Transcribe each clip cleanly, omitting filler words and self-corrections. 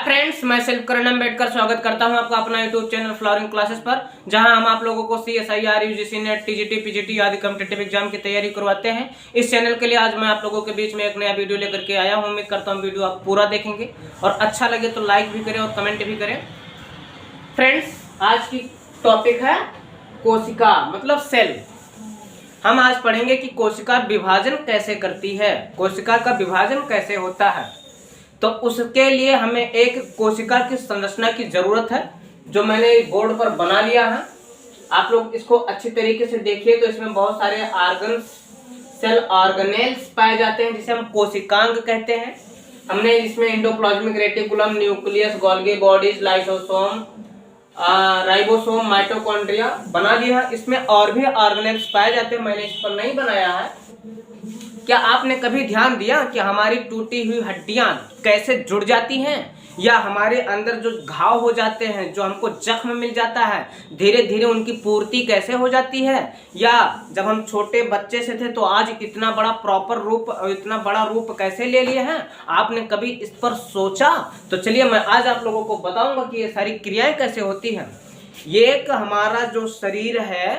Friends, मैं सिर्फ करण अम्बेडकर स्वागत करता हूं आपका अपना यूट्यूब चैनल फ्लोरिंग क्लासेस पर, जहां हम आप लोगों को CSIR, UGC net, TGT, PGT आदि कॉम्पिटिटिव एग्जाम की तैयारी करवाते हैं। इस चैनल के लिए आज मैं आप लोगों के बीच में एक नया वीडियो लेकर के आया हूं। उम्मीद करता हूं वीडियो आप पूरा देखेंगे और अच्छा लगे तो लाइक भी करें और कमेंट भी करें। फ्रेंड्स, आज की टॉपिक है कोशिका मतलब सेल। हम आज पढ़ेंगे कि कोशिका विभाजन कैसे करती है, कोशिका का विभाजन कैसे होता है। तो उसके लिए हमें एक कोशिका की संरचना की जरूरत है, जो मैंने बोर्ड पर बना लिया है। आप लोग इसको अच्छी तरीके से देखिए तो इसमें बहुत सारे ऑर्गन्स, सेल ऑर्गेनेल्स पाए जाते हैं, जिसे हम कोशिकांग कहते हैं। हमने इसमें endoplasmic reticulum, nucleus, Golgi bodies, lysosome, ribosome, mitochondria बना लिया है। इसमें और भी ऑर्गेनेल्स पाए जाते हैं, मैंने इस पर नहीं बनाया है। क्या आपने कभी ध्यान दिया कि हमारी टूटी हुई हड्डियां कैसे जुड़ जाती हैं, या हमारे अंदर जो घाव हो जाते हैं, जो हमको जख्म मिल जाता है, धीरे धीरे उनकी पूर्ति कैसे हो जाती है। या जब हम छोटे बच्चे से थे तो आज इतना बड़ा प्रॉपर रूप, इतना बड़ा रूप कैसे ले लिए हैं, आपने कभी इस पर सोचा? तो चलिए मैं आज आप लोगों को बताऊंगा कि ये सारी क्रियाएं कैसे होती हैं। ये एक हमारा जो शरीर है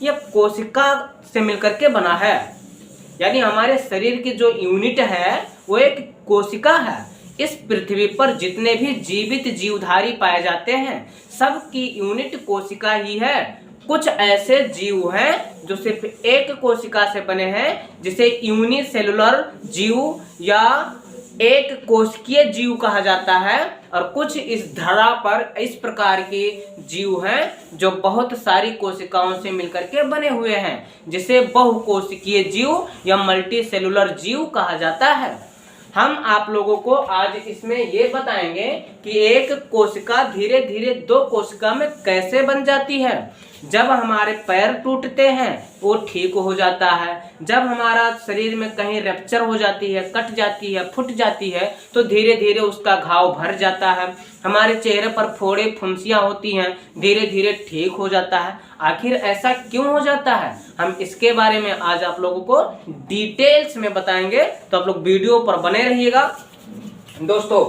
ये कोशिका से मिलकर के बना है, यानी हमारे शरीर की जो यूनिट है वो एक कोशिका है। इस पृथ्वी पर जितने भी जीवित जीवधारी पाए जाते हैं, सबकी यूनिट कोशिका ही है। कुछ ऐसे जीव हैं जो सिर्फ एक कोशिका से बने हैं, जिसे यूनिसेलुलर जीव या एक कोशिकीय जीव कहा जाता है। और कुछ इस धरा पर इस प्रकार के जीव हैं जो बहुत सारी कोशिकाओं से मिलकर के बने हुए हैं, जिसे बहुकोशिकीय जीव या मल्टी सेलुलर जीव कहा जाता है। हम आप लोगों को आज इसमें ये बताएंगे कि एक कोशिका धीरे धीरे दो कोशिका में कैसे बन जाती है। जब हमारे पैर टूटते हैं वो ठीक हो जाता है, जब हमारा शरीर में कहीं रैप्चर हो जाती है, कट जाती है, फूट जाती है, तो धीरे धीरे उसका घाव भर जाता है। हमारे चेहरे पर फोड़े फुंसियां होती हैं, धीरे धीरे ठीक हो जाता है। आखिर ऐसा क्यों हो जाता है, हम इसके बारे में आज आप लोगों को डिटेल्स में बताएंगे, तो आप लोग वीडियो पर बने रहिएगा। दोस्तों,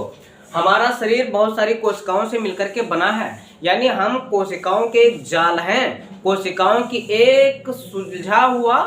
हमारा शरीर बहुत सारी कोशिकाओं से मिलकर के बना है, यानी हम कोशिकाओं के एक जाल हैं, कोशिकाओं की एक सुलझा हुआ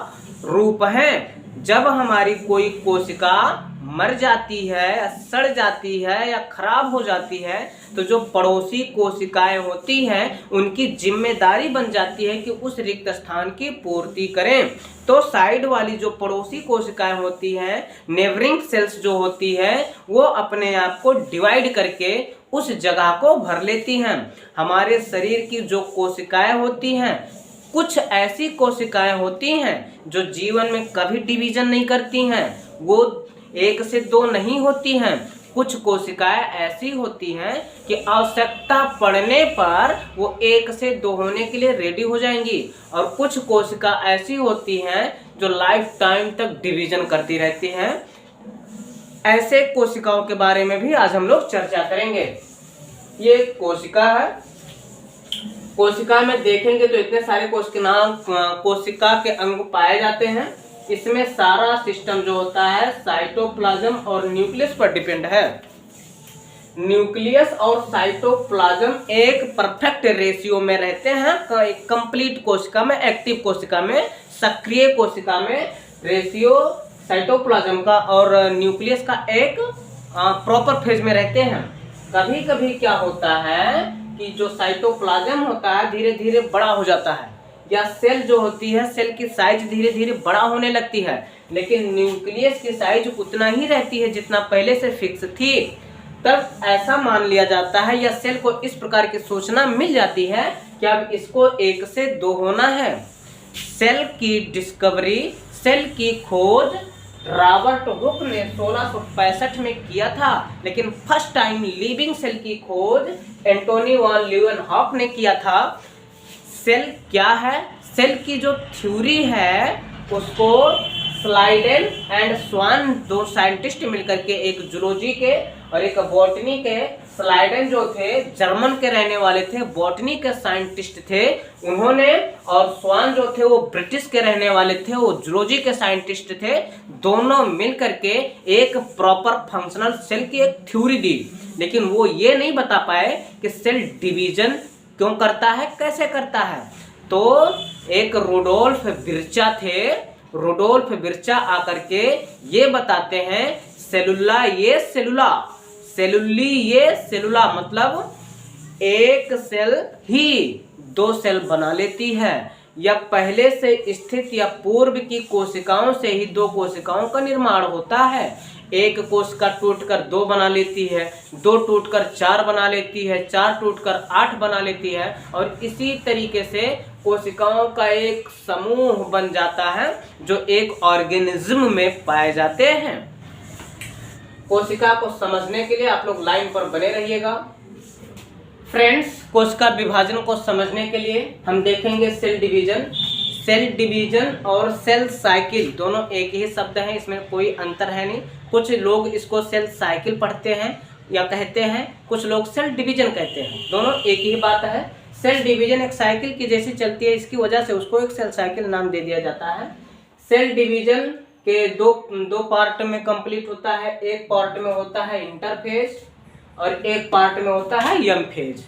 रूप है। जब हमारी कोई कोशिका मर जाती है, सड़ जाती है या खराब हो जाती है, तो जो पड़ोसी कोशिकाएं होती हैं उनकी जिम्मेदारी बन जाती है कि उस रिक्त स्थान की पूर्ति करें। तो साइड वाली जो पड़ोसी कोशिकाएं होती हैं, नेबरिंग सेल्स जो होती है, वो अपने आप को डिवाइड करके उस जगह को भर लेती हैं। हमारे शरीर की जो कोशिकाएं होती हैं, कुछ ऐसी कोशिकाएं होती हैं जो जीवन में कभी डिवीजन नहीं करती हैं, वो एक से दो नहीं होती हैं। कुछ कोशिकाएं ऐसी होती हैं कि आवश्यकता पड़ने पर वो एक से दो होने के लिए रेडी हो जाएंगी, और कुछ कोशिका ऐसी होती हैं जो लाइफ टाइम तक डिवीजन करती रहती हैं। ऐसे कोशिकाओं के बारे में भी आज हम लोग चर्चा करेंगे। ये कोशिका है, कोशिका में देखेंगे तो इतने सारे कोशिका के अंग पाए जाते हैं। इसमें सारा सिस्टम जो होता है साइटोप्लाज्म और न्यूक्लियस पर डिपेंड है। न्यूक्लियस और साइटोप्लाज्म एक परफेक्ट रेशियो में रहते हैं। एक कंप्लीट कोशिका में, एक्टिव कोशिका में, सक्रिय कोशिका में रेशियो साइटोप्लाज्म का और न्यूक्लियस का एक प्रॉपर फेज में रहते हैं। कभी कभी क्या होता है कि जो साइटोप्लाज्म होता है धीरे धीरे बड़ा हो जाता है, या सेल जो होती है, सेल की साइज धीरे धीरे बड़ा होने लगती है, लेकिन न्यूक्लियस की साइज उतना ही रहती है जितना पहले से फिक्स थी। तब ऐसा मान लिया जाता है, या सेल को इस प्रकार की सूचना मिल जाती है कि अब इसको एक से दो होना है। सेल की डिस्कवरी, सेल की खोज रॉबर्ट हुक ने 1665 में किया था, लेकिन फर्स्ट टाइम लिविंग सेल की खोज एंटोनी वॉन ल्यूवेनहॉफ ने किया था। सेल क्या है, सेल की जो थ्योरी है उसको स्लाइडेन एंड स्वान, दो साइंटिस्ट मिलकर के, एक जूलॉजी के और एक बॉटनी के, स्लाइडेन जो थे जर्मन के रहने वाले थे, बॉटनी के साइंटिस्ट थे उन्होंने, और स्वान जो थे वो ब्रिटिश के रहने वाले थे, वो जूलॉजी के साइंटिस्ट थे। दोनों मिल करके एक प्रॉपर फंक्शनल सेल की एक थ्योरी दी, लेकिन वो ये नहीं बता पाए कि सेल डिवीजन क्यों करता है, कैसे करता है। तो एक रुडोल्फ विर्चा थे, रुडोल्फ विर्चा आकर के ये बताते हैं सेलुला ये सेलुला, सेलुली ये सेलुला, मतलब एक सेल ही दो सेल बना लेती है, या पहले से स्थित या पूर्व की कोशिकाओं से ही दो कोशिकाओं का निर्माण होता है। एक कोशिका टूटकर दो बना लेती है, दो टूटकर चार बना लेती है, चार टूटकर 8 बना लेती है, और इसी तरीके से कोशिकाओं का एक समूह बन जाता है जो एक ऑर्गेनिज्म में पाए जाते हैं। कोशिका को समझने के लिए आप लोग लाइन पर बने रहिएगा। फ्रेंड्स, कोशिका विभाजन को समझने के लिए हम देखेंगे सेल डिवीजन। सेल डिवीजन और सेल साइकिल दोनों एक ही शब्द हैं, इसमें कोई अंतर है नहीं। कुछ लोग इसको सेल साइकिल पढ़ते हैं या कहते हैं, कुछ लोग सेल डिवीजन कहते हैं, दोनों एक ही बात है। सेल डिवीजन एक साइकिल की जैसी चलती है, इसकी वजह से उसको एक सेल साइकिल नाम दे दिया जाता है। सेल डिवीजन के दो पार्ट में कंप्लीट होता है, एक पार्ट में होता है इंटरफेज और एक पार्ट में होता है यम फेज।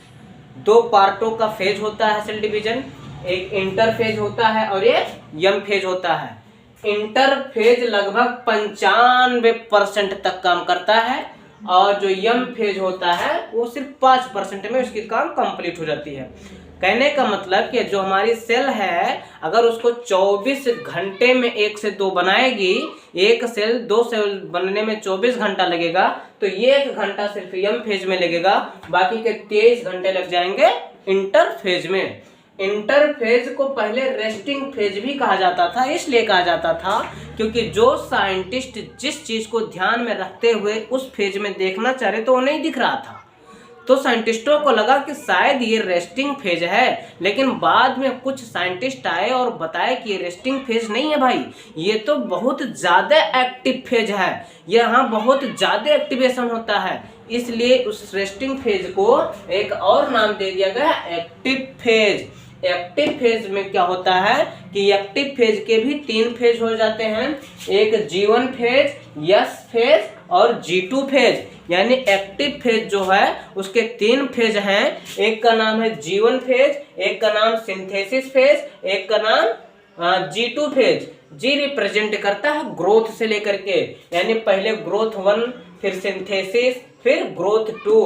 दो पार्टों का फेज होता है सेल डिवीजन, एक इंटरफेज होता है और एक यम फेज होता है। इंटरफेज लगभग 95% तक काम करता है, और जो यम फेज होता है वो सिर्फ 5% में उसकी काम कंप्लीट हो जाती है। कहने का मतलब कि जो हमारी सेल है, अगर उसको 24 घंटे में 1 से 2 बनाएगी, एक सेल 2 सेल बनने में 24 घंटा लगेगा, तो ये 1 घंटा सिर्फ यम फेज में लगेगा, बाकी के 23 घंटे लग जाएंगे इंटरफेज में। इंटरफेज को पहले रेस्टिंग फेज भी कहा जाता था, इसलिए कहा जाता था क्योंकि जो साइंटिस्ट जिस चीज को ध्यान में रखते हुए उस फेज में देखना चाह रहे तो वो नहीं दिख रहा था, तो साइंटिस्टों को लगा कि शायद ये रेस्टिंग फेज है। लेकिन बाद में कुछ साइंटिस्ट आए और बताए कि ये रेस्टिंग फेज नहीं है भाई, ये तो बहुत ज़्यादा एक्टिव फेज है, यहाँ बहुत ज़्यादा एक्टिवेशन होता है, इसलिए उस रेस्टिंग फेज को एक और नाम दे दिया गया एक्टिव फेज। एक्टिव फेज में क्या होता है कि एक्टिव फेज के भी 3 फेज हो जाते हैं, एक G1 फेज, S फेज और G2 फेज। यानी एक्टिव फेज जो है उसके 3 फेज हैं, एक का नाम है G1 फेज, एक का नाम सिंथेसिस फेज, एक का नाम G2 फेज। G रिप्रेजेंट करता है ग्रोथ से लेकर के, यानी पहले ग्रोथ 1, फिर सिंथेसिस, फिर ग्रोथ 2।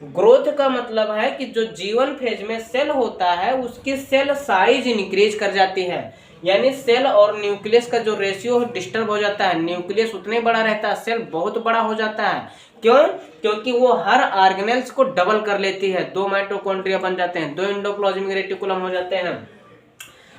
ग्रोथ का मतलब है कि जो G1 फेज में सेल होता है उसकी सेल साइज इंक्रीज कर जाती है, यानी सेल और न्यूक्लियस का जो रेशियो डिस्टर्ब हो जाता है, न्यूक्लियस उतने बड़ा रहता है, सेल बहुत बड़ा हो जाता है। क्यों? क्योंकि वो हर ऑर्गेनेल्स को डबल कर लेती है, 2 माइटोकॉन्ड्रिया बन जाते हैं, 2 एंडोप्लाज्मिक रेटिकुलम हो जाते हैं,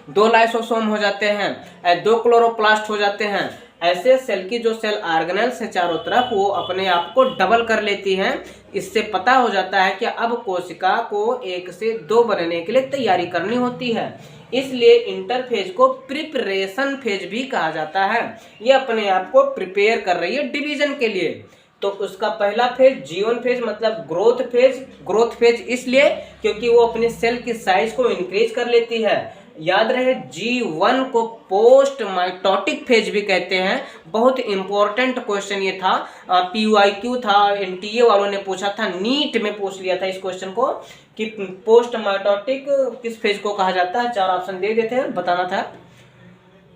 2 लाइसोसोम हो जाते हैं, 2 क्लोरोप्लास्ट हो जाते हैं। ऐसे सेल की जो सेल ऑर्गेनेल्स है चारों तरफ, वो अपने आप को डबल कर लेती हैं। इससे पता हो जाता है कि अब कोशिका को 1 से 2 बनने के लिए तैयारी करनी होती है, इसलिए इंटरफेज को प्रिपरेशन फेज भी कहा जाता है। ये अपने आप को प्रिपेयर कर रही है डिवीजन के लिए। तो उसका पहला फेज G1 फेज मतलब ग्रोथ फेज। ग्रोथ फेज इसलिए क्योंकि वो अपनी सेल की साइज को इंक्रीज कर लेती है। याद रहे G1 को पोस्ट माइटोटिक फेज भी कहते हैं। बहुत इंपॉर्टेंट क्वेश्चन ये था, PYQ था, NTA वालों ने पूछा था, नीट में पूछ लिया था इस क्वेश्चन को कि पोस्ट माइटोटिक किस फेज को कहा जाता है। 4 ऑप्शन दे देते हैं, बताना था।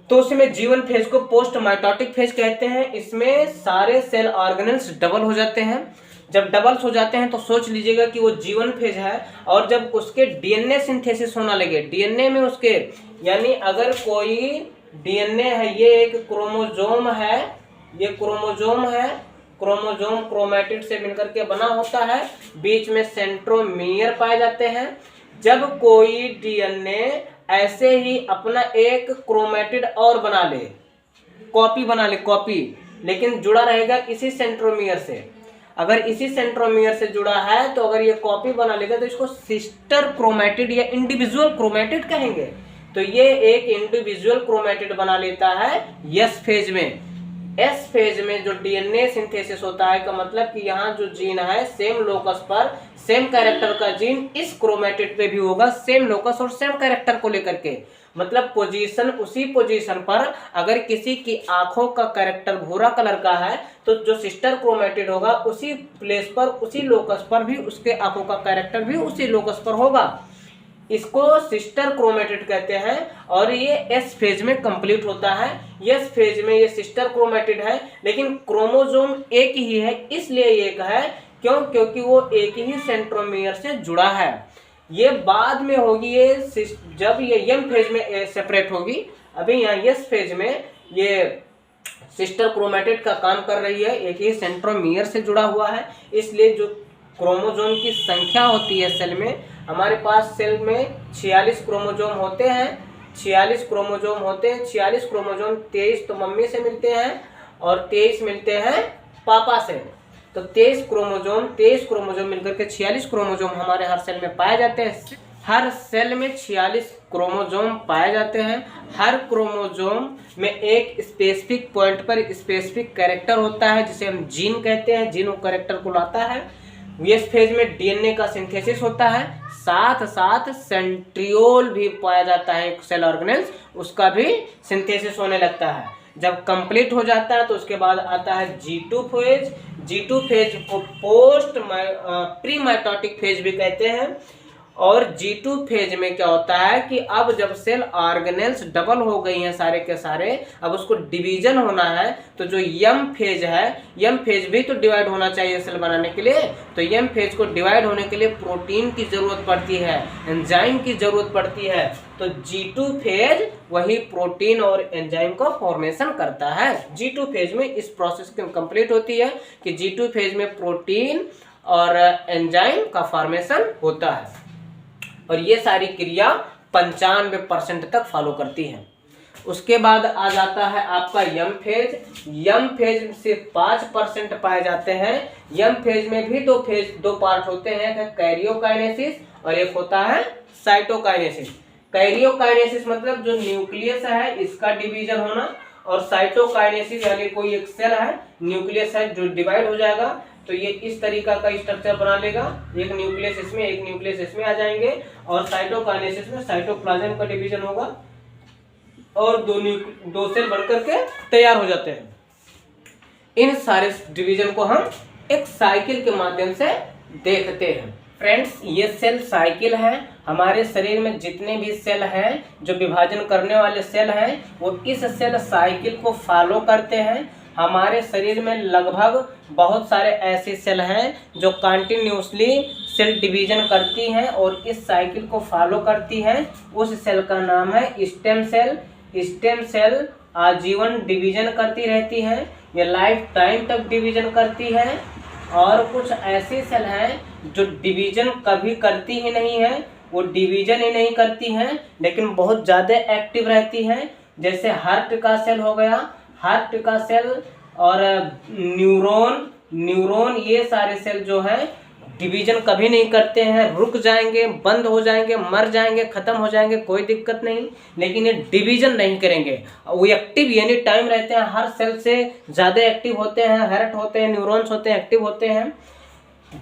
तो उसमें G1 फेज को पोस्ट माइटोटिक फेज कहते हैं। इसमें सारे सेल ऑर्गेनेल्स डबल हो जाते हैं। जब डबल्स हो जाते हैं तो सोच लीजिएगा कि वो G1 फेज है, और जब उसके DNA सिंथेसिस होना लगे, DNA में उसके, यानी अगर कोई DNA है, ये एक क्रोमोजोम है, ये क्रोमोजोम है, क्रोमोजोम क्रोमैटिड से मिलकर के बना होता है, बीच में सेंट्रोमियर पाए जाते हैं। जब कोई DNA ऐसे ही अपना एक क्रोमैटिड और बना ले, कॉपी बना ले, कॉपी, लेकिन जुड़ा रहेगा इसी सेंट्रोमियर से। अगर इसी सेंट्रोमियर से जुड़ा है तो अगर ये कॉपी बना लेगा तो इसको सिस्टर क्रोमैटिड या इंडिविजुअल क्रोमैटिड कहेंगे। तो ये एक इंडिविजुअल क्रोमैटिड बना लेता है S फेज में। एस फेज में जो डीएनए सिंथेसिस होता है का मतलब कि यहाँ जो जीन है सेम लोकस पर सेम कैरेक्टर का जीन इस क्रोमेटिड पे भी होगा, सेम लोकस और सेम कैरेक्टर को लेकर के। मतलब पोजीशन, उसी पोजीशन पर अगर किसी की आंखों का कैरेक्टर भूरा कलर का है तो जो सिस्टर क्रोमेटिड होगा उसी प्लेस पर, उसी लोकस पर भी उसके आंखों का कैरेक्टर भी उसी लोकस पर होगा। इसको सिस्टर क्रोमेटिड कहते हैं और ये एस फेज में कंप्लीट होता है। एस फेज में ये सिस्टर क्रोमेटिड है लेकिन क्रोमोसोम एक ही है, इसलिए एक है क्योंकि वो एक ही सेंट्रोमियर से जुड़ा है। ये बाद में होगी, ये जब ये एम फेज में सेपरेट होगी। अभी यहाँ एस फेज में ये सिस्टर क्रोमेटिड का काम कर रही है, एक ही सेंट्रोमियर से जुड़ा हुआ है। इसलिए जो क्रोमोसोम की संख्या होती है सेल में, हमारे पास सेल में 46 क्रोमोसोम होते हैं। 46 क्रोमोसोम होते हैं। 46 क्रोमोसोम 23 तो मम्मी से मिलते हैं और 23 मिलते हैं पापा से। तो 23 क्रोमोसोम मिलकर के 46 क्रोमोसोम हमारे हर सेल में पाए जाते हैं। हर सेल में 46 क्रोमोसोम पाए जाते हैं। हर क्रोमोसोम में एक स्पेसिफिक पॉइंट पर स्पेसिफिक कैरेक्टर होता है जिसे हम जीन कहते हैं। जीन वो कैरेक्टर को लाता है। एस फेज में डीएनए का सिंथेसिस होता है, साथ साथ सेंट्रियोल भी पाया जाता है एक सेल ऑर्गेनेल्स, उसका भी सिंथेसिस होने लगता है। जब कंप्लीट हो जाता है तो उसके बाद आता है G2 फेज। G2 फेज को पोस्ट प्री माइटोटिक फेज भी कहते हैं। और G2 फेज में क्या होता है कि अब जब सेल ऑर्गेनेल्स डबल हो गई हैं सारे के सारे, अब उसको डिवीजन होना है तो जो यम फेज है, यम फेज भी तो डिवाइड होना चाहिए सेल बनाने के लिए। तो यम फेज को डिवाइड होने के लिए प्रोटीन की जरूरत पड़ती है, एंजाइम की जरूरत पड़ती है। तो G2 फेज वही प्रोटीन और एंजाइम का फॉर्मेशन करता है। G2 फेज में इस प्रोसेस कंप्लीट होती है कि G2 फेज में प्रोटीन और एंजाइम का फॉर्मेशन होता है और ये सारी क्रिया 95% तक फॉलो करती है। उसके बाद आ जाता है आपका यम फेज। यम फेज से 5% पाए जाते हैं। यम फेज में भी दो पार्ट होते हैं, कैरियोकाइनेसिस और एक होता है साइटोकाइनेसिस। कैरियोकाइनेसिस मतलब जो न्यूक्लियस है इसका डिवीजन होना, और साइटोकाइनेसिस यानी कोई एक सेल है, न्यूक्लियस है जो डिवाइड हो जाएगा। तो ये इस तरीका का स्ट्रक्चर बना लेगा, एक न्यूक्लियस इसमें, एक न्यूक्लियस इसमें आ जाएंगे। और साइटोकाइनेसिस में साइटोप्लाज्म का डिवीजन होगा और दो सेल बनकर के तैयार हो जाते हैं। इन सारे डिवीजन को हम एक साइकिल के माध्यम से देखते हैं। फ्रेंड्स, ये सेल साइकिल है। हमारे शरीर में जितने भी सेल हैं, जो विभाजन करने वाले सेल हैं, वो इस सेल साइकिल को फॉलो करते हैं। हमारे शरीर में लगभग बहुत सारे ऐसे सेल हैं जो कंटिन्यूसली सेल डिवीजन करती हैं और इस साइकिल को फॉलो करती हैं। उस सेल का नाम है स्टेम सेल। स्टेम सेल आजीवन डिवीजन करती रहती है, ये लाइफ टाइम तक डिवीजन करती है। और कुछ ऐसी सेल हैं जो डिवीजन कभी करती ही नहीं है, वो डिवीजन ही नहीं करती हैं लेकिन बहुत ज़्यादा एक्टिव रहती हैं। जैसे हार्ट का सेल हो गया, हार्ट का सेल और न्यूरॉन, ये सारे सेल जो हैं डिवीजन कभी नहीं करते हैं, रुक जाएंगे, बंद हो जाएंगे, मर जाएंगे, खत्म हो जाएंगे, कोई दिक्कत नहीं, लेकिन ये डिवीजन नहीं करेंगे। वो एक्टिव एनी टाइम रहते हैं, हर सेल से ज़्यादा एक्टिव होते हैं, हार्ट होते हैं, न्यूरॉन्स होते हैं, एक्टिव होते हैं।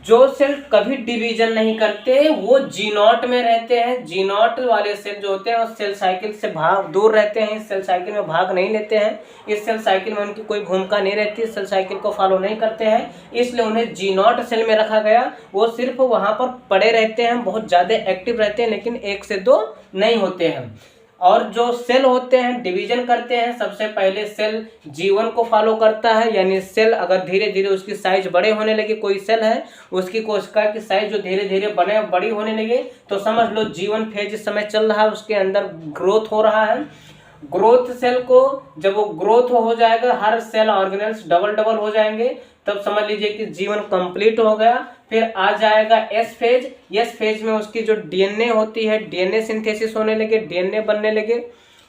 जो सेल कभी डिवीजन नहीं करते वो जी नॉट में रहते हैं। जी नॉट वाले सेल जो होते हैं वो सेल साइकिल से दूर रहते हैं, इस सेल साइकिल में भाग नहीं लेते हैं, इस सेल साइकिल में उनकी कोई भूमिका नहीं रहती, सेल साइकिल को फॉलो नहीं करते हैं, इसलिए उन्हें जी नॉट सेल में रखा गया। वो सिर्फ वहाँ पर पड़े रहते हैं, बहुत ज़्यादा एक्टिव रहते हैं लेकिन 1 से 2 नहीं होते हैं। और जो सेल होते हैं डिवीजन करते हैं, सबसे पहले सेल G1 को फॉलो करता है, यानी सेल अगर धीरे धीरे उसकी साइज बड़े होने लगे, कोई सेल है उसकी कोशिका की साइज जो धीरे धीरे बड़ी होने लगे तो समझ लो G1 फेज इस समय चल रहा है, उसके अंदर ग्रोथ हो रहा है। ग्रोथ सेल को जब वो ग्रोथ हो जाएगा, हर सेल ऑर्गेनेल्स डबल हो जाएंगे, तब समझ लीजिए कि जीवन कंप्लीट हो गया। फिर आ जाएगा एस फेज। एस फेज में उसकी जो डीएनए होती है, डीएनए सिंथेसिस होने लगे, डीएनए बनने लगे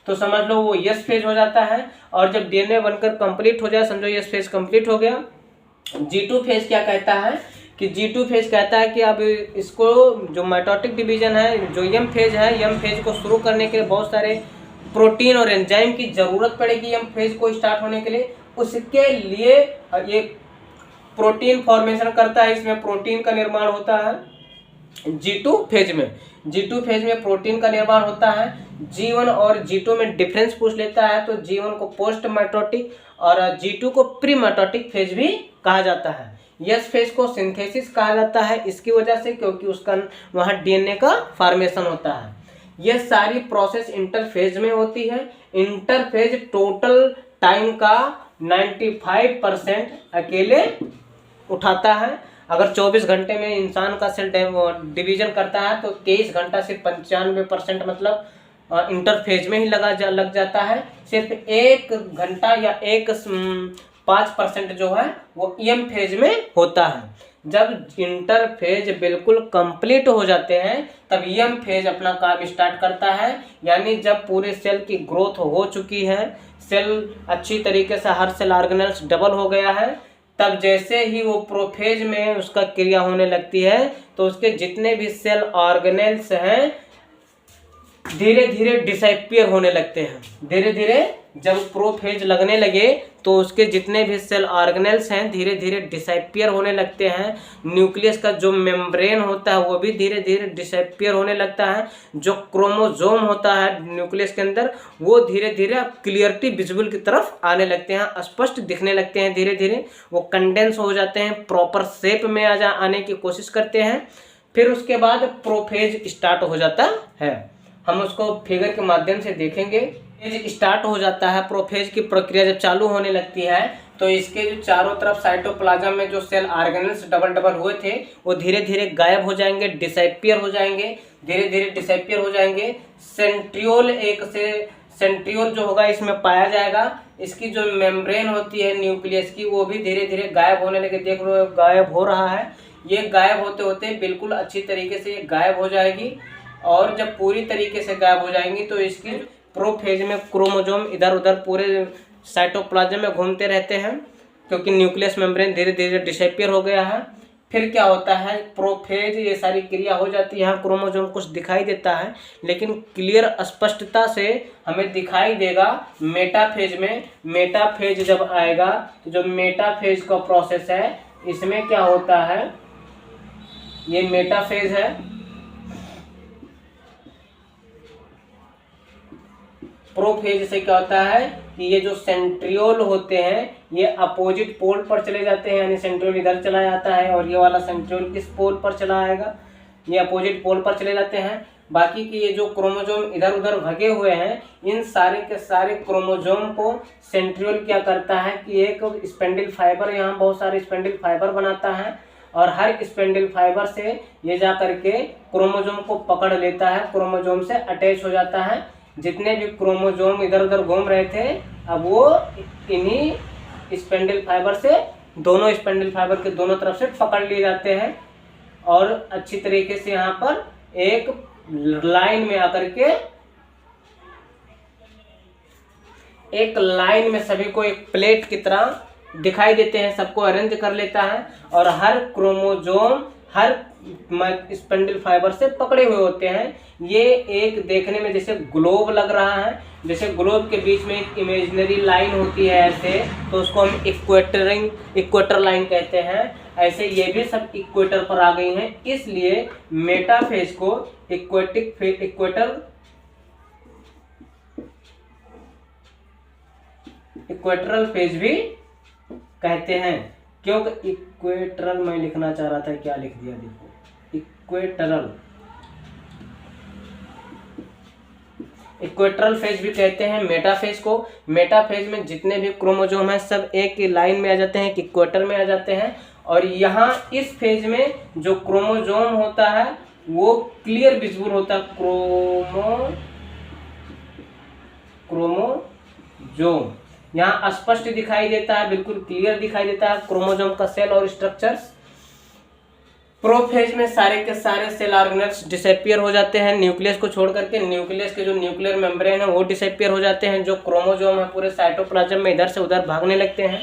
तो समझ लो वो एस फेज हो जाता है। और जब डीएनए बनकर कंप्लीट हो जाए, समझो एस फेज कंप्लीट हो गया। G2 फेज क्या कहता है कि G2 फेज कहता है कि अब इसको जो माइटोटिक डिवीजन है, जो यम फेज है, यम फेज को शुरू करने के लिए बहुत सारे प्रोटीन और एंजाइम की जरूरत पड़ेगी यम फेज को स्टार्ट होने के लिए। उसके लिए ये प्रोटीन फॉर्मेशन करता है, इसमें प्रोटीन का निर्माण होता है G2 फेज में। G2 फेज में प्रोटीन का निर्माण होता है। G1 और G2 में डिफरेंस पूछ लेता है, तो G1 को पोस्ट माइटोटिक और G2 को प्री माइटोटिक फेज भी कहा जाता है। यस फेज को सिंथेसिस कहा जाता है इसकी वजह से, क्योंकि उसका वहाँ DNA का फॉर्मेशन होता है। यह सारी प्रोसेस इंटरफेज में होती है। इंटरफेज टोटल टाइम का 95% अकेले उठाता है। अगर 24 घंटे में इंसान का सेल डिवीजन करता है तो 23 घंटा सिर्फ 95% मतलब इंटरफेज में ही लग जाता है। सिर्फ 1 घंटा या 5% जो है वो EM फेज में होता है। जब इंटरफेज बिल्कुल कंप्लीट हो जाते हैं तब EM फेज अपना काम स्टार्ट करता है, यानी जब पूरे सेल की ग्रोथ हो चुकी है, सेल अच्छी तरीके से हर सेल ऑर्गेनेल्स डबल हो गया है, तब जैसे ही वो प्रोफेज में उसका क्रिया होने लगती है तो उसके जितने भी सेल ऑर्गेनेल्स हैं धीरे धीरे डिसअपीयर होने लगते हैं। धीरे धीरे जब प्रोफेज लगने लगे तो उसके जितने भी सेल ऑर्गेनेल्स हैं धीरे धीरे डिसअपीयर होने लगते हैं। न्यूक्लियस का जो मेम्ब्रेन होता है वो भी धीरे धीरे डिसअपीयर होने लगता है। जो क्रोमोसोम होता है न्यूक्लियस के अंदर वो धीरे धीरे अब क्लियरिटी विजुअल की तरफ आने लगते हैं, स्पष्ट दिखने लगते हैं। धीरे धीरे वो कंडेंस हो जाते हैं, प्रॉपर शेप में आने की कोशिश करते हैं। फिर उसके बाद प्रोफेज स्टार्ट हो जाता है। हम उसको फिगर के माध्यम से देखेंगे। फेज स्टार्ट हो जाता है। प्रोफेज की प्रक्रिया जब चालू होने लगती है तो इसके जो चारों तरफ साइटोप्लाज्म में जो सेल ऑर्गेनेल्स डबल हुए थे वो धीरे धीरे गायब हो जाएंगे, डिसअपीयर हो जाएंगे, धीरे धीरे डिसअपीयर हो जाएंगे। सेंट्रियोल जो होगा इसमें पाया जाएगा। इसकी जो मेम्ब्रेन होती है न्यूक्लियस की वो भी धीरे धीरे गायब होने लगे। देख लो गायब हो रहा है। ये गायब होते होते बिल्कुल अच्छी तरीके से ये गायब हो जाएगी, और जब पूरी तरीके से गायब हो जाएंगी तो इसकी प्रोफेज में क्रोमोसोम इधर उधर पूरे साइटोप्लाज्म में घूमते रहते हैं, क्योंकि न्यूक्लियस मेम्ब्रेन धीरे धीरे डिसअपीयर हो गया है। फिर क्या होता है, प्रोफेज ये सारी क्रिया हो जाती है। यहाँ क्रोमोसोम कुछ दिखाई देता है लेकिन क्लियर स्पष्टता से हमें दिखाई देगा मेटाफेज में। मेटाफेज जब आएगा तो जो मेटाफेज का प्रोसेस है इसमें क्या होता है, ये मेटाफेज है। प्रोफेज से क्या होता है कि ये जो सेंट्रियोल होते हैं ये अपोजिट पोल पर चले जाते हैं, यानी सेंट्रियोल इधर चला जाता है और ये वाला सेंट्रियोल किस पोल पर चला आएगा, ये अपोजिट पोल पर चले जाते हैं। बाकी की ये जो क्रोमोसोम इधर उधर भगे हुए हैं इन सारे के सारे क्रोमोसोम को सेंट्रियोल क्या करता है कि एक स्पेंडिल फाइबर, यहाँ बहुत सारे स्पेंडिल फाइबर बनाता है और हर स्पेंडिल फाइबर से ये जा करके क्रोमोसोम को पकड़ लेता है, क्रोमोसोम से अटैच हो जाता है। जितने भी क्रोमोसोम इधर उधर घूम रहे थे अब वो इन्हीं स्पेंडिल फाइबर से, दोनों स्पेंडिल फाइबर के दोनों तरफ से पकड़ लिए जाते हैं और अच्छी तरीके से यहाँ पर एक लाइन में आकर के, एक लाइन में सभी को एक प्लेट की तरह दिखाई देते हैं, सबको अरेंज कर लेता है और हर क्रोमोसोम हर स्पेंडिल फाइबर से पकड़े हुए होते हैं। ये एक देखने में जैसे ग्लोब लग रहा है, जैसे ग्लोब के बीच में एक इमेजिनरी लाइन होती है ऐसे, तो उसको हम इक्वेटर लाइन कहते हैं। ऐसे ये भी सब इक्वेटर पर आ गई हैं, इसलिए मेटाफेज को इक्वेटरल फेज भी कहते हैं। क्योंकि इक्वेटरल मैं लिखना चाह रहा था, क्या लिख दिया, देखो इक्वेटरल फेज भी कहते हैं मेटाफेज को। मेटाफेज में जितने भी क्रोमोसोम हैं सब एक ही लाइन में आ जाते हैं, इक्वेटर में आ जाते हैं। और यहाँ इस फेज में जो क्रोमोसोम होता है वो क्लियर विजिबल होता है। क्रोमोसोम यहाँ स्पष्ट दिखाई देता है, बिल्कुल क्लियर दिखाई देता है क्रोमोसोम का सेल और स्ट्रक्चर्स। प्रोफेज में सारे के सारे सेल ऑर्गेनेल्स डिसअपीयर हो जाते हैं न्यूक्लियस को छोड़ करके। न्यूक्लियस के जो न्यूक्लियर मेम्ब्रेन है वो डिसअपीयर हो जाते हैं। जो क्रोमोसोम है पूरे साइटोप्लाज्म में इधर से उधर भागने लगते हैं।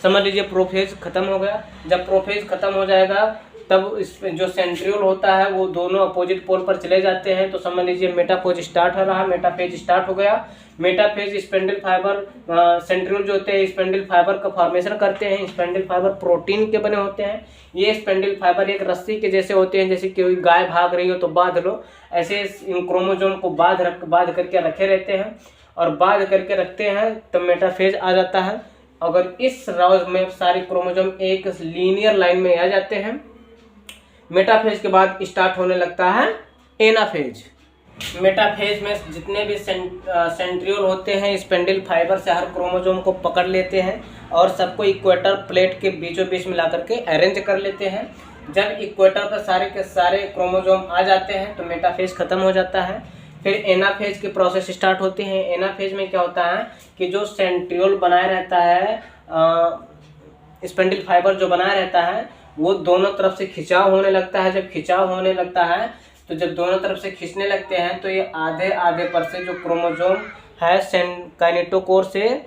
समझ लीजिए प्रोफेज खत्म हो गया। जब प्रोफेज खत्म हो जाएगा तब इस जो सेंट्रियोल होता है वो दोनों अपोजिट पोल पर चले जाते हैं। तो समझ लीजिए मेटाफेज स्टार्ट हो रहा, मेटाफेज स्टार्ट हो गया। मेटाफेज स्पेंडल फाइबर, सेंट्रियोल जो होते हैं स्पेंडल फाइबर का फॉर्मेशन करते हैं। स्पेंडल फाइबर प्रोटीन के बने होते हैं। ये स्पेंडल फाइबर एक रस्सी के जैसे होते हैं, जैसे कोई गाय भाग रही हो तो बांध लो, ऐसे इन क्रोमोजोम को बांध करके रखे रहते हैं और बांध करके रखते हैं, तो मेटाफेज आ जाता है। अगर इस राउज में सारे क्रोमोजोम एक लीनियर लाइन में आ जाते हैं, मेटाफेज के बाद स्टार्ट होने लगता है एनाफेज। मेटाफेज में जितने भी सेंट्रियोल होते हैं स्पेंडल फाइबर से हर क्रोमोजोम को पकड़ लेते हैं और सबको इक्वेटर प्लेट के बीचों बीच में ला करके अरेंज कर लेते हैं। जब इक्वेटर पर सारे के सारे क्रोमोजोम आ जाते हैं तो मेटाफेज खत्म हो जाता है। फिर एनाफेज की प्रोसेस स्टार्ट होती है। एनाफेज में क्या होता है कि जो सेंट्रियोल बनाया रहता है, स्पेंडल फाइबर जो बनाया रहता है वो दोनों तरफ से खिंचाव होने लगता है। जब खिंचाव होने लगता है तो जब दोनों तरफ से खींचने लगते हैं तो ये आधे आधे पर से जो क्रोमोजोम है काइनेटोकोर से,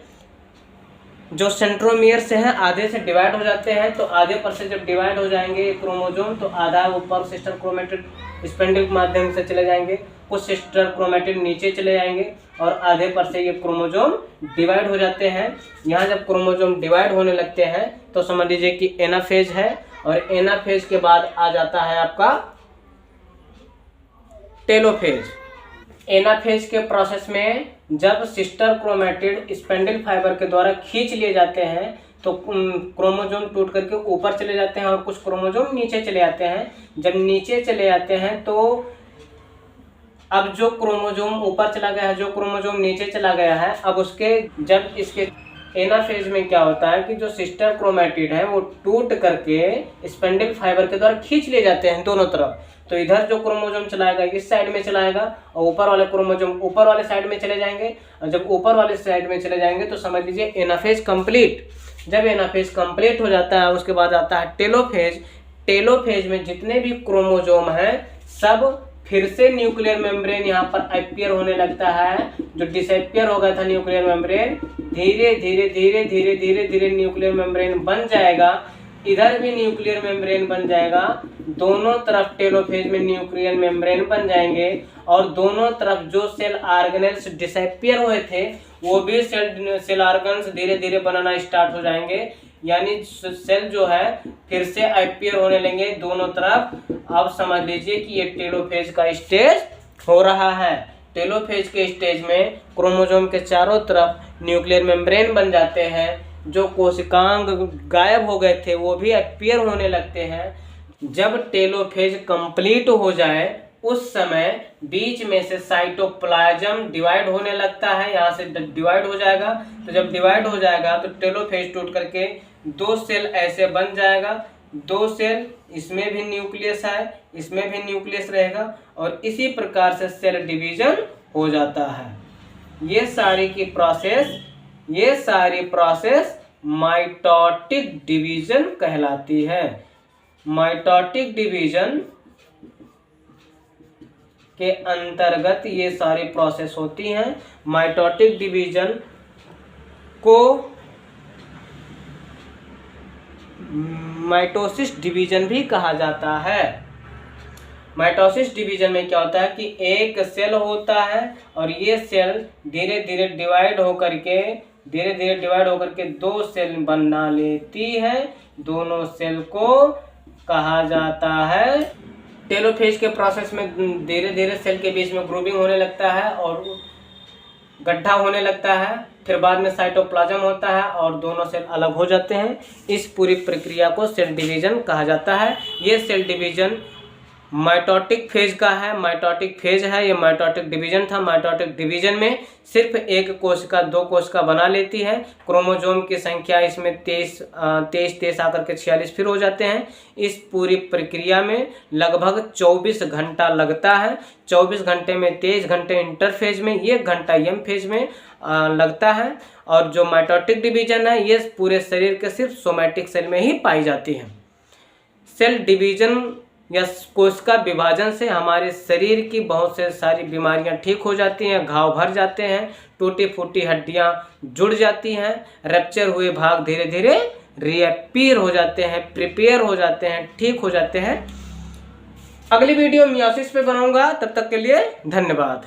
जो सेंट्रोमियर से है, आधे से डिवाइड हो जाते हैं। तो आधे पर से जब डिवाइड हो जाएंगे क्रोमोजोम तो आधा ऊपर सिस्टर क्रोमेटिड स्पेंडल के माध्यम से चले जाएंगे, कुछ सिस्टर क्रोमेटिड नीचे चले जाएंगे और आधे पर से ये क्रोमोजोम डिवाइड हो जाते हैं। यहाँ जब क्रोमोजोम डिवाइड होने लगते हैं तो समझ लीजिए कि एनाफेज है। और एनाफेज के बाद आ जाता है आपका टेलोफेज। एनाफेज के प्रोसेस में जब सिस्टर क्रोमेटिड स्पेंडल फाइबर के द्वारा खींच लिए जाते हैं तो क्रोमोजोम टूट करके ऊपर चले जाते हैं और कुछ क्रोमोजोम नीचे चले आते हैं। जब नीचे चले आते हैं तो अब जो क्रोमोजोम ऊपर चला गया है, जो क्रोमोजोम नीचे चला गया है, अब उसके जब इसके एनाफेज में क्या होता है कि जो सिस्टर क्रोमेटिड है वो टूट करके स्पेंडल फाइबर के द्वारा खींच लिए जाते हैं दोनों तरफ। तो इधर जो क्रोमोजोम चलाएगा इस साइड में चलाएगा और ऊपर वाले क्रोमोजोम ऊपर वाले साइड में चले जाएंगे। और जब ऊपर वाले साइड में चले जाएंगे तो समझ लीजिए एनाफेज कंप्लीट। जब एनाफेज कंप्लीट हो जाता है उसके बाद आता है टेलोफेज। टेलोफेज में जितने भी क्रोमोजोम हैं सब फिर से न्यूक्लियर मेम्ब्रेन यहाँ पर अपीयर होने लगता है। जो डिसअपीयर हो गया था न्यूक्लियर मेम्ब्रेन, धीरे धीरे धीरे धीरे धीरे धीरे न्यूक्लियर मेम्ब्रेन बन जाएगा। इधर भी न्यूक्लियर मेम्ब्रेन बन जाएगा, दोनों तरफ टेलोफेज में न्यूक्लियर मेम्ब्रेन बन जाएंगे और दोनों तरफ जो सेल ऑर्गेनेल्स डिसअपीयर हुए थे वो भी सेल ऑर्गन्स धीरे धीरे बनाना स्टार्ट हो जाएंगे। यानी सेल जो है फिर से अपीयर होने लगेंगे दोनों तरफ। अब समझ लीजिए कि ये टेलोफेज का स्टेज हो रहा है। टेलोफेज के स्टेज में क्रोमोजोम के चारों तरफ न्यूक्लियर मेम्ब्रेन बन जाते हैं, जो कोशिकांग गायब हो गए थे वो भी अपीयर होने लगते हैं। जब टेलोफेज कंप्लीट हो जाए उस समय बीच में से साइटोप्लाज्म डिवाइड होने लगता है, यहाँ से डिवाइड हो जाएगा। तो जब डिवाइड हो जाएगा तो टेलोफेज टूट करके दो सेल ऐसे बन जाएगा। दो सेल, इसमें भी न्यूक्लियस है, इसमें भी न्यूक्लियस रहेगा और इसी प्रकार से सेल डिवीजन हो जाता है। ये सारी प्रोसेस माइटोटिक डिवीजन कहलाती है। माइटोटिक डिवीजन के अंतर्गत ये सारी प्रोसेस होती हैं। माइटोटिक डिवीजन को माइटोसिस डिवीजन भी कहा जाता है। माइटोसिस डिवीजन में क्या होता है कि एक सेल होता है और ये सेल धीरे धीरे डिवाइड होकर के दो सेल बना लेती है। दोनों सेल को कहा जाता है। टेलोफेज के प्रोसेस में धीरे धीरे सेल के बीच में ग्रुपिंग होने लगता है और गड्ढा होने लगता है। फिर बाद में साइटोप्लाज्म होता है और दोनों सेल अलग हो जाते हैं। इस पूरी प्रक्रिया को सेल डिवीजन कहा जाता है। ये सेल डिवीजन माइटोटिक फेज का है, माइटोटिक फेज है, ये माइटोटिक डिवीजन था। माइटोटिक डिवीजन में सिर्फ एक कोशिका दो कोशिका बना लेती है। क्रोमोजोम की संख्या इसमें 23 आकर के 46 फिर हो जाते हैं। इस पूरी प्रक्रिया में लगभग 24 घंटा लगता है। 24 घंटे में 23 घंटे इंटरफेज में, 1 घंटा एम फेज में लगता है। और जो माइटोटिक डिवीजन है ये पूरे शरीर के सिर्फ सोमैटिक सेल में ही पाई जाती है। सेल डिवीजन या कोशिका विभाजन से हमारे शरीर की बहुत से सारी बीमारियां ठीक हो जाती हैं, घाव भर जाते हैं, टूटी फूटी हड्डियां जुड़ जाती हैं, रप्चर हुए भाग धीरे धीरे रीअपीयर हो जाते हैं, प्रिपेयर हो जाते हैं, ठीक हो जाते हैं। अगली वीडियो मियोसिस पे बनाऊंगा, तब तक के लिए धन्यवाद।